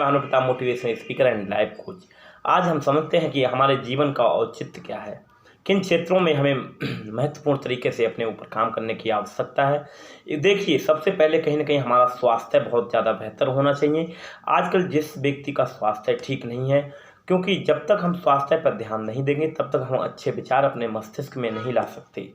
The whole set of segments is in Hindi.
Bhanupratap, motivational speaker and life coach. आज हम समझते हैं कि हमारे जीवन का औचित्य क्या है, किन क्षेत्रों में हमें महत्वपूर्ण तरीके से अपने ऊपर काम करने की आवश्यकता है। देखिए, सबसे पहले कहीं ना कहीं हमारा स्वास्थ्य बहुत ज़्यादा बेहतर होना चाहिए। आजकल जिस व्यक्ति का स्वास्थ्य ठीक नहीं है, क्योंकि जब तक हम स्वास्थ्य पर ध्यान नहीं देंगे तब तक हम अच्छे विचार अपने मस्तिष्क में नहीं ला सकते,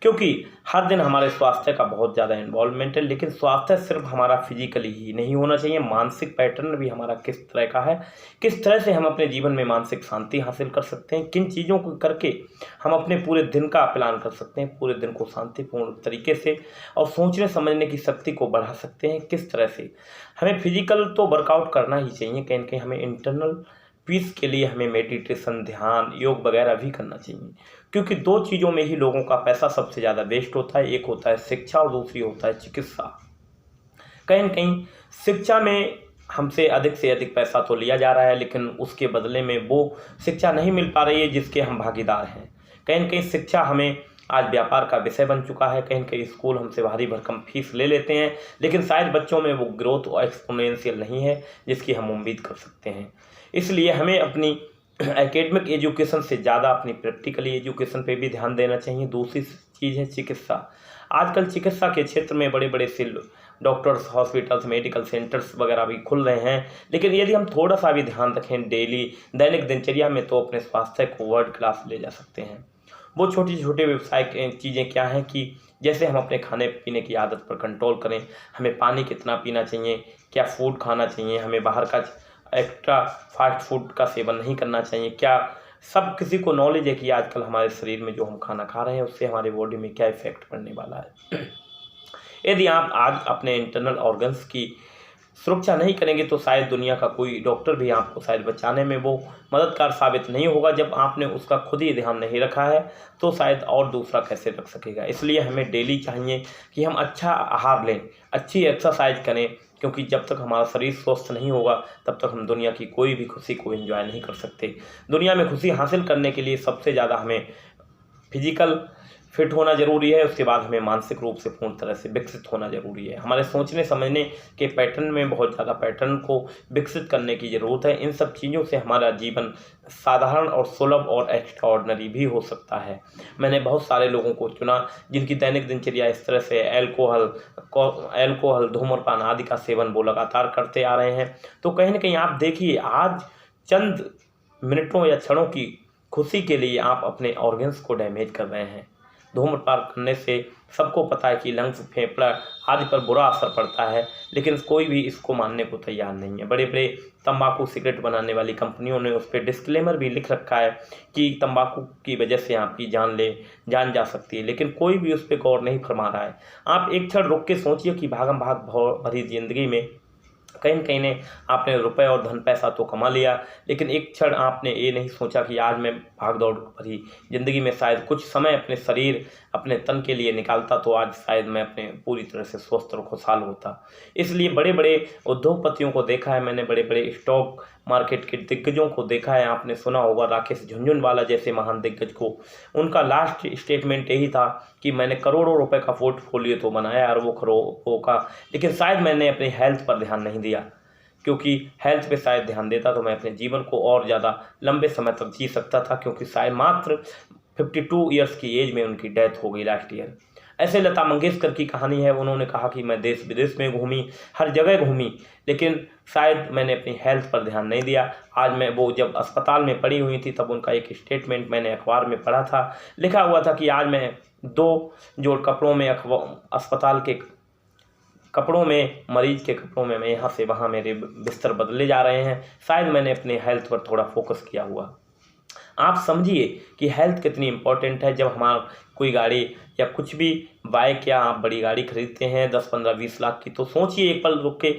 क्योंकि हर दिन हमारे स्वास्थ्य का बहुत ज़्यादा इन्वॉल्वमेंट है। लेकिन स्वास्थ्य सिर्फ हमारा फिजिकली ही नहीं होना चाहिए, मानसिक पैटर्न भी हमारा किस तरह का है, किस तरह से हम अपने जीवन में मानसिक शांति हासिल कर सकते हैं, किन चीज़ों को करके हम अपने पूरे दिन का प्लान कर सकते हैं, पूरे दिन को शांतिपूर्ण तरीके से और सोचने समझने की शक्ति को बढ़ा सकते हैं। किस तरह से हमें फिजिकल तो वर्कआउट करना ही चाहिए, कहीं ना कहीं हमें इंटरनल पीस के लिए हमें मेडिटेशन, ध्यान, योग वगैरह भी करना चाहिए, क्योंकि दो चीज़ों में ही लोगों का पैसा सबसे ज़्यादा वेस्ट होता है। एक होता है शिक्षा और दूसरी होता है चिकित्सा। कहीं न कहीं शिक्षा में हमसे अधिक से अधिक पैसा तो लिया जा रहा है, लेकिन उसके बदले में वो शिक्षा नहीं मिल पा रही है जिसके हम भागीदार हैं। कहीं न कहीं शिक्षा हमें आज व्यापार का विषय बन चुका है। कहीं न कहीं स्कूल हमसे भारी भरकम फीस ले लेते हैं, लेकिन शायद बच्चों में वो ग्रोथ और एक्सपोनेंशियल नहीं है जिसकी हम उम्मीद कर सकते हैं। इसलिए हमें अपनी एकेडमिक एजुकेशन से ज़्यादा अपनी प्रैक्टिकली एजुकेशन पे भी ध्यान देना चाहिए। दूसरी चीज़ है चिकित्सा। आजकल चिकित्सा के क्षेत्र में बड़े बड़े डॉक्टर्स, हॉस्पिटल्स, मेडिकल सेंटर्स वगैरह भी खुल रहे हैं, लेकिन यदि हम थोड़ा सा भी ध्यान रखें दैनिक दिनचर्या में, तो अपने स्वास्थ्य को वर्ल्ड क्लास ले जा सकते हैं। वो छोटे छोटे व्यवसाय चीज़ें क्या हैं कि जैसे हम अपने खाने पीने की आदत पर कंट्रोल करें, हमें पानी कितना पीना चाहिए, क्या फूड खाना चाहिए, हमें बाहर का एक्स्ट्रा फास्ट फूड का सेवन नहीं करना चाहिए, क्या सब किसी को नॉलेज है कि आजकल हमारे शरीर में जो हम खाना खा रहे हैं उससे हमारे बॉडी में क्या इफेक्ट पड़ने वाला है। यदि आप आज अपने इंटरनल ऑर्गन्स की सुरक्षा नहीं करेंगे तो शायद दुनिया का कोई डॉक्टर भी आपको शायद बचाने में वो मददगार साबित नहीं होगा। जब आपने उसका खुद ही ध्यान नहीं रखा है तो शायद और दूसरा कैसे रख सकेगा। इसलिए हमें डेली चाहिए कि हम अच्छा आहार लें, अच्छी एक्सरसाइज करें, क्योंकि जब तक हमारा शरीर स्वस्थ नहीं होगा तब तक हम दुनिया की कोई भी खुशी को एंजॉय नहीं कर सकते। दुनिया में खुशी हासिल करने के लिए सबसे ज़्यादा हमें फिजिकल फिट होना ज़रूरी है, उसके बाद हमें मानसिक रूप से पूर्ण तरह से विकसित होना ज़रूरी है। हमारे सोचने समझने के पैटर्न में बहुत ज़्यादा पैटर्न को विकसित करने की ज़रूरत है। इन सब चीज़ों से हमारा जीवन साधारण और सुलभ और एक्स्ट्राऑर्डिनरी भी हो सकता है। मैंने बहुत सारे लोगों को चुना जिनकी दैनिक दिनचर्या इस तरह से एल्कोहल, धूम्रपान आदि का सेवन वो लगातार करते आ रहे हैं। तो कहीं ना कहीं आप देखिए, आज चंद मिनटों या क्षणों की खुशी के लिए आप अपने ऑर्गन्स को डैमेज कर रहे हैं। धूम्रपान करने से सबको पता है कि लंग्स, फेफड़ा आदि पर बुरा असर पड़ता है, लेकिन कोई भी इसको मानने को तैयार नहीं है। बड़े बड़े तंबाकू सिगरेट बनाने वाली कंपनियों ने उस पर डिस्क्लेमर भी लिख रखा है कि तंबाकू की वजह से आपकी जान जा सकती है, लेकिन कोई भी उस पर गौर नहीं फरमा रहा है। आप एक क्षण रुक के सोचिए कि भागम भाग भरी जिंदगी में कहीं न कहीं ने आपने रुपए और धन पैसा तो कमा लिया, लेकिन एक क्षण आपने ये नहीं सोचा कि आज मैं भाग दौड़ भरी ज़िंदगी में शायद कुछ समय अपने शरीर, अपने तन के लिए निकालता तो आज शायद मैं अपने पूरी तरह से स्वस्थ और खुशहाल होता। इसलिए बड़े बड़े उद्योगपतियों को देखा है मैंने, बड़े बड़े स्टॉक मार्केट के दिग्गजों को देखा है। आपने सुना होगा राकेश झुनझुनवाला जैसे महान दिग्गज को, उनका लास्ट स्टेटमेंट यही था कि मैंने करोड़ों रुपए का पोर्टफोलियो तो बनाया अरबों खरबों का, लेकिन शायद मैंने अपनी हेल्थ पर ध्यान नहीं दिया, क्योंकि हेल्थ पे शायद ध्यान देता तो मैं अपने जीवन को और ज़्यादा लंबे समय तक जी सकता था, क्योंकि शायद मात्र 52 ईयर्स की एज में उनकी डेथ हो गई लास्ट ईयर। ऐसे लता मंगेशकर की कहानी है, उन्होंने कहा कि मैं देश विदेश में घूमी, हर जगह घूमी, लेकिन शायद मैंने अपनी हेल्थ पर ध्यान नहीं दिया। आज मैं वो जब अस्पताल में पड़ी हुई थी तब उनका एक स्टेटमेंट मैंने अखबार में पढ़ा था, लिखा हुआ था कि आज मैं 2 जोड़ कपड़ों में अस्पताल के कपड़ों में, मरीज के कपड़ों में मैं यहाँ से वहाँ मेरे बिस्तर बदले जा रहे हैं। शायद मैंने अपने हेल्थ पर थोड़ा फोकस किया हुआ। आप समझिए कि हेल्थ कितनी इम्पोर्टेंट है। जब हमारा कोई गाड़ी या कुछ भी बाइक या आप बड़ी गाड़ी खरीदते हैं 10, 15, 20 लाख की, तो सोचिए एक पल रुक के